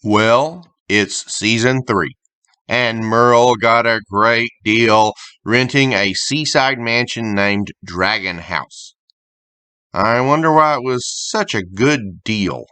Well, it's season 3, and Merle got a great deal renting a seaside mansion named Dragon House. I wonder why it was such a good deal.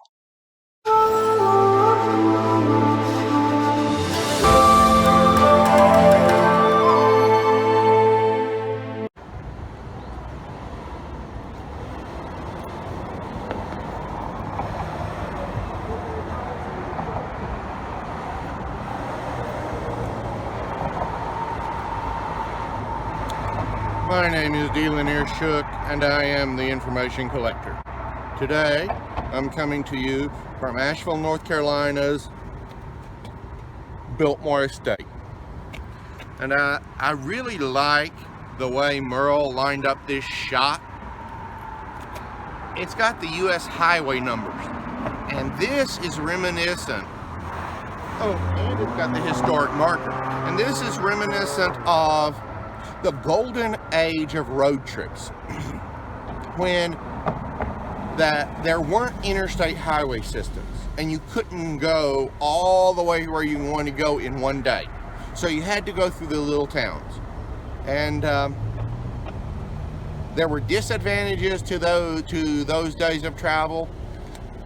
My name is Dealinaire Shook, and I am the information collector. Today, I'm coming to you from Asheville, North Carolina's Biltmore Estate. And I really like the way Merle lined up this shot. It's got the U.S. highway numbers, and this is reminiscent. Oh, and it's got the historic marker. And this is reminiscent of the golden age of road trips, when there weren't interstate highway systems and you couldn't go all the way where you wanted to go in one day, so you had to go through the little towns. And there were disadvantages to those days of travel,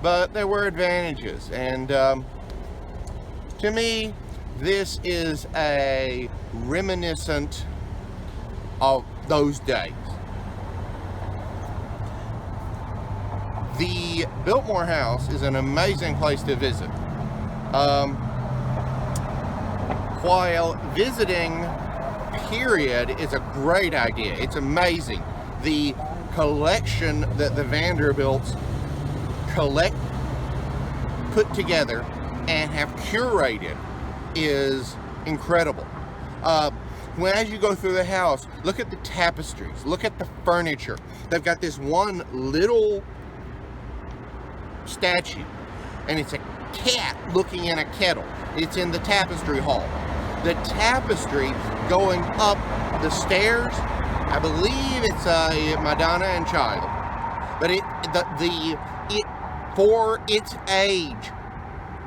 but there were advantages. And to me, this is a reminiscent of those days. The Biltmore House is an amazing place to visit. While visiting, period, is a great idea. It's amazing. The collection that the Vanderbilts put together and have curated is incredible. As you go through the house, look at the tapestries, look at the furniture. They've got this one little statue, and it's a cat looking in a kettle. It's in the tapestry hall. The tapestry going up the stairs, I believe it's a Madonna and Child, but for its age,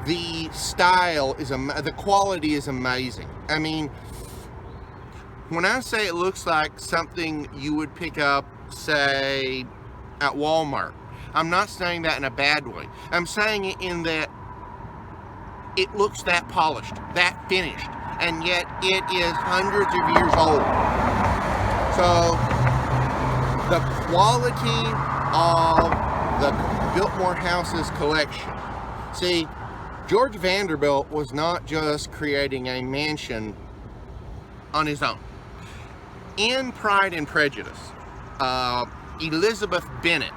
the style is the quality is amazing. I mean, when I say it looks like something you would pick up, say, at Walmart, I'm not saying that in a bad way. I'm saying it in that it looks that polished, that finished, and yet it is hundreds of years old. So the quality of the Biltmore House's collection. See, George Vanderbilt was not just creating a mansion on his own. In Pride and Prejudice, Elizabeth Bennet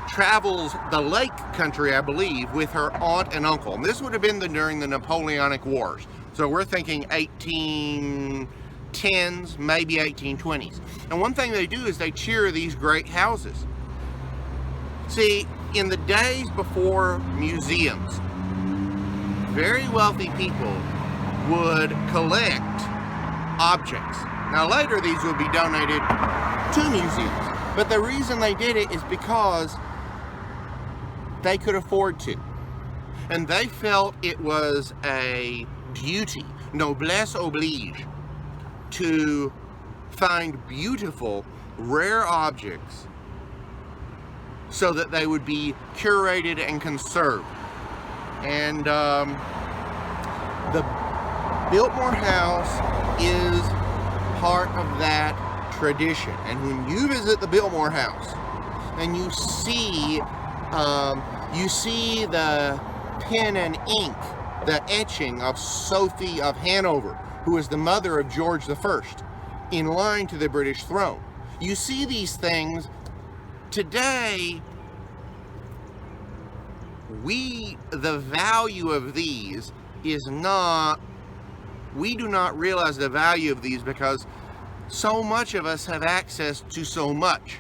travels the Lake Country, I believe, with her aunt and uncle. And this would have been during the Napoleonic Wars. So we're thinking 1810s, maybe 1820s. And one thing they do is they cheer these great houses. See, in the days before museums, very wealthy people would collect objects. Now later these would be donated to museums, but the reason they did it is because they could afford to. And they felt it was a duty, noblesse oblige, to find beautiful, rare objects so that they would be curated and conserved. And the Biltmore House is part of that tradition. And when you visit the Biltmore House and you see the pen and ink, the etching of Sophie of Hanover, who is the mother of George I, in line to the British throne. You see these things today. The value of these is not, we do not realize the value of these because so much of us have access to so much.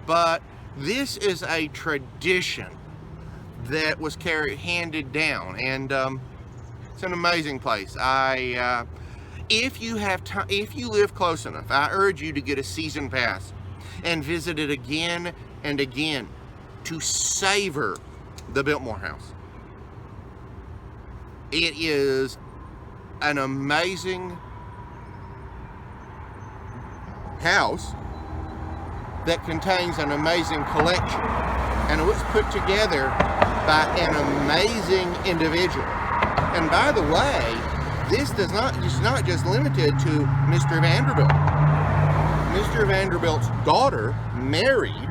But this is a tradition that was handed down, and it's an amazing place. If you have time, if you live close enough, I urge you to get a season pass and visit it again and again to savor the Biltmore House. It is an amazing house that contains an amazing collection, and it was put together by an amazing individual. And by the way, this is not just limited to Mr. Vanderbilt. Mr. Vanderbilt's daughter married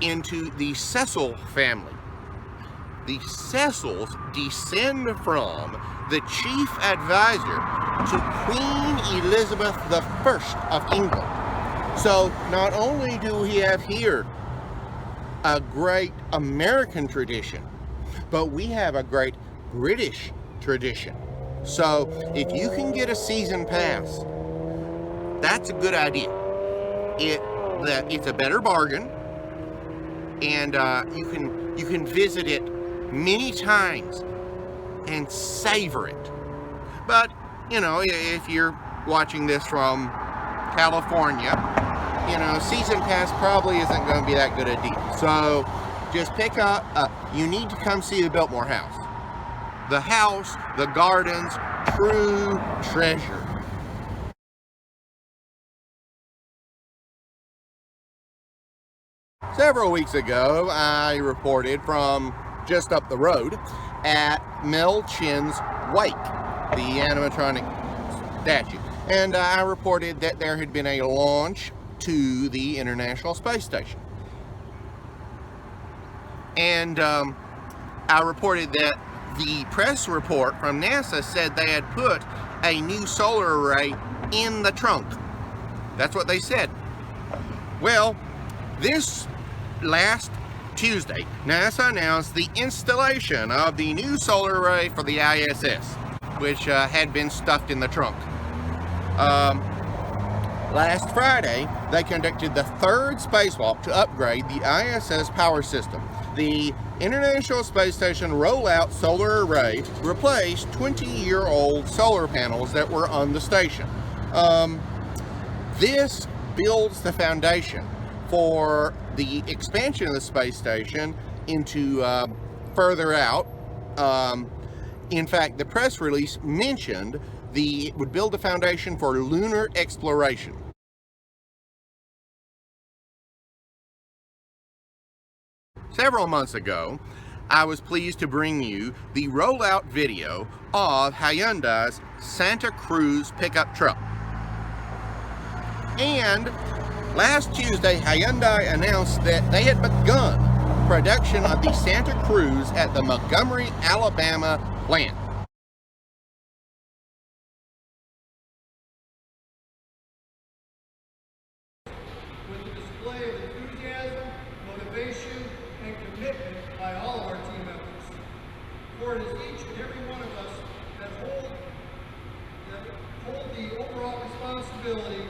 into the Cecil family. The Cecils descend from the chief advisor to Queen Elizabeth I of England. So not only do we have here a great American tradition, but we have a great British tradition. So if you can get a season pass, that's a good idea. It's a better bargain, and you can visit it many times and savor it. But you know, if you're watching this from California, you know, season pass probably isn't going to be that good a deal. So just pick up. You need to come see the Biltmore House. The house, the gardens, true treasure. Several weeks ago, I reported from just up the road at Mel Chin's wake, the animatronic statue. And I reported that there had been a launch to the International Space Station. And I reported that the press report from NASA said they had put a new solar array in the trunk. That's what they said. Well, this last Tuesday, NASA announced the installation of the new solar array for the ISS, which had been stuffed in the trunk. Last Friday, they conducted the third spacewalk to upgrade the ISS power system. The International Space Station rollout solar array replaced 20-year-old solar panels that were on the station. This builds the foundation for the expansion of the space station into further out. In fact, the press release mentioned it would build a foundation for lunar exploration. Several months ago, I was pleased to bring you the rollout video of Hyundai's Santa Cruz pickup truck. And last Tuesday, Hyundai announced that they had begun production of the Santa Cruz at the Montgomery, Alabama plant. With the display of enthusiasm, motivation, and commitment by all of our team members. For it is each and every one of us that hold the overall responsibility.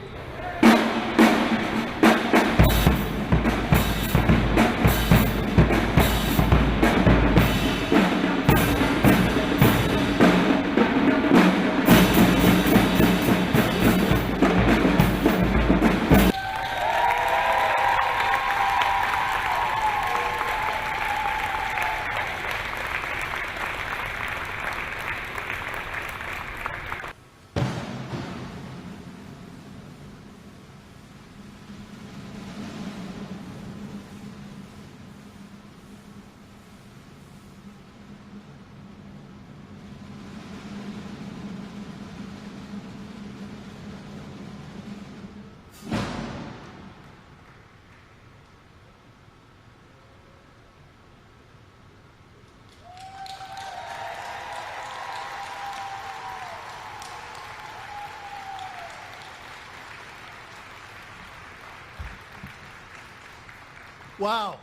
Wow,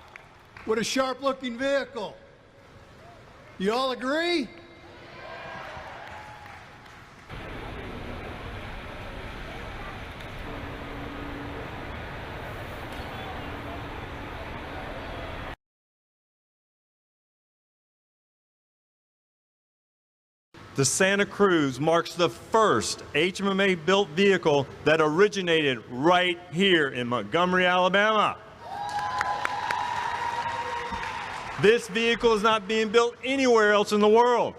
what a sharp-looking vehicle. You all agree? The Santa Cruz marks the first HMMA-built vehicle that originated right here in Montgomery, Alabama. This vehicle is not being built anywhere else in the world.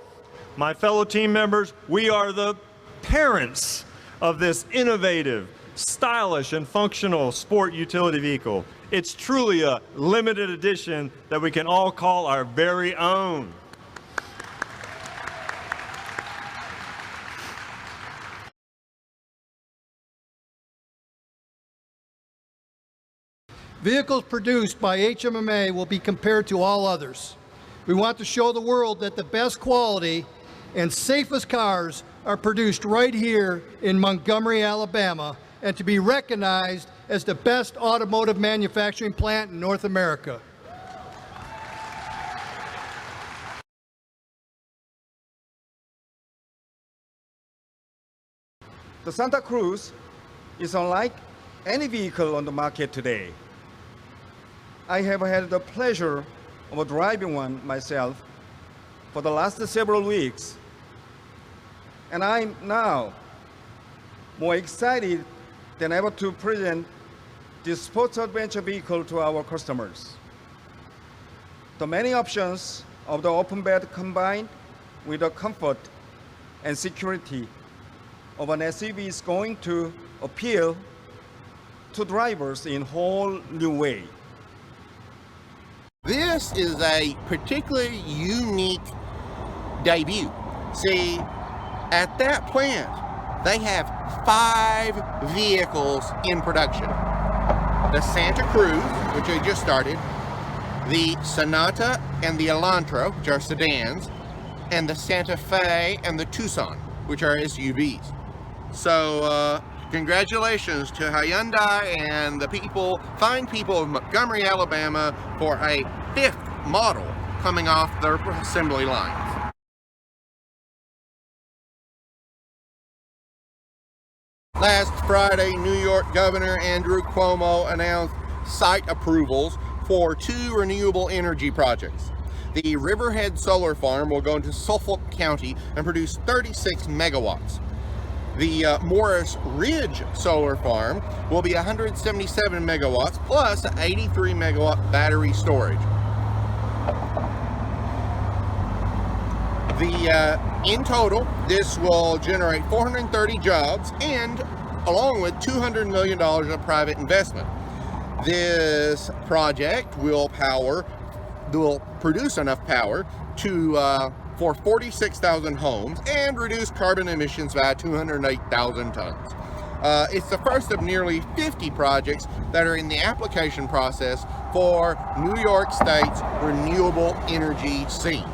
My fellow team members, we are the parents of this innovative, stylish, and functional sport utility vehicle. It's truly a limited edition that we can all call our very own. Vehicles produced by HMMA will be compared to all others. We want to show the world that the best quality and safest cars are produced right here in Montgomery, Alabama, and to be recognized as the best automotive manufacturing plant in North America. The Santa Cruz is unlike any vehicle on the market today. I have had the pleasure of driving one myself for the last several weeks, and I'm now more excited than ever to present this sports adventure vehicle to our customers. The many options of the open bed combined with the comfort and security of an SUV is going to appeal to drivers in a whole new way. This is a particularly unique debut. See, at that plant, they have 5 vehicles in production. The Santa Cruz, which they just started, the Sonata and the Elantra, which are sedans, and the Santa Fe and the Tucson, which are SUVs. So, congratulations to Hyundai and the fine people of Montgomery, Alabama, for a 5th model coming off their assembly lines. Last Friday, New York Governor Andrew CUOMO announced site approvals for 2 renewable energy projects. The Riverhead Solar Farm will go into Suffolk County and produce 36 megawatts. The Morris Ridge Solar Farm will be 177 megawatts plus 83 megawatt battery storage. In total, this will generate 430 jobs and along with $200 million of private investment. This project will produce enough power for 46,000 homes and reduce carbon emissions by 208,000 tons. It's the first of nearly 50 projects that are in the application process for New York State's renewable energy scene.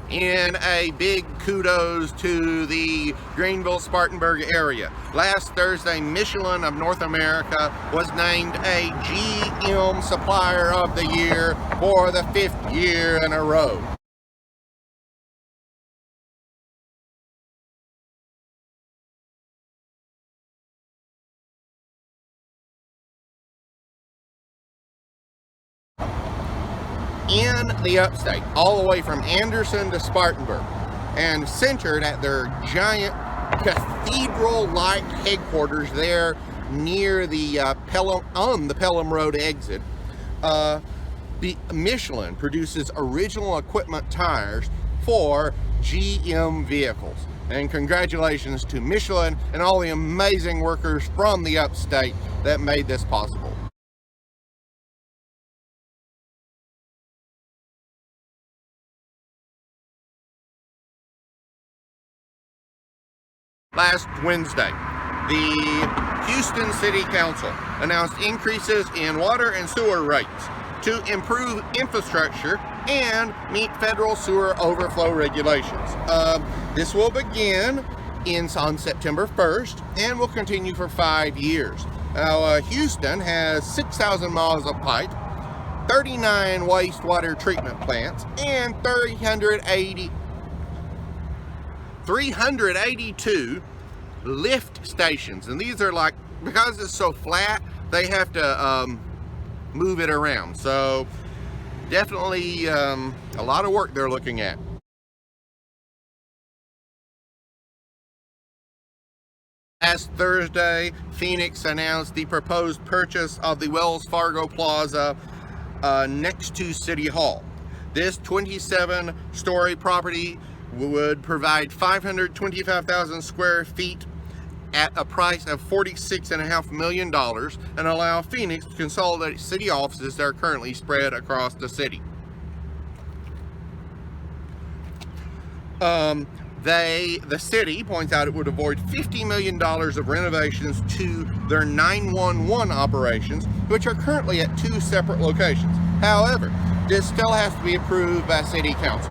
In a big kudos to the Greenville-Spartanburg area. Last Thursday, Michelin of North America was named a GM Supplier of the Year for the 5th year in a row. In the upstate, all the way from Anderson to Spartanburg, and centered at their giant cathedral-like headquarters there near the Pelham Road exit. Michelin produces original equipment tires for GM vehicles. And congratulations to Michelin and all the amazing workers from the upstate that made this possible. Last Wednesday, the Houston City Council announced increases in water and sewer rates to improve infrastructure and meet federal sewer overflow regulations. This will begin on September 1st and will continue for 5 years. Now, Houston has 6,000 miles of pipe, 39 wastewater treatment plants, and 382 lift stations, and these are like, because it's so flat, they have to move it around. So definitely a lot of work they're looking at. Last Thursday, Phoenix announced the proposed purchase of the Wells Fargo Plaza next to City Hall. This 27-story property would provide 525,000 square feet at a price of $46.5 million and allow Phoenix to consolidate city offices that are currently spread across the city. The city points out it would avoid $50 million of renovations to their 911 operations, which are currently at 2 separate locations. However, this still has to be approved by City Council.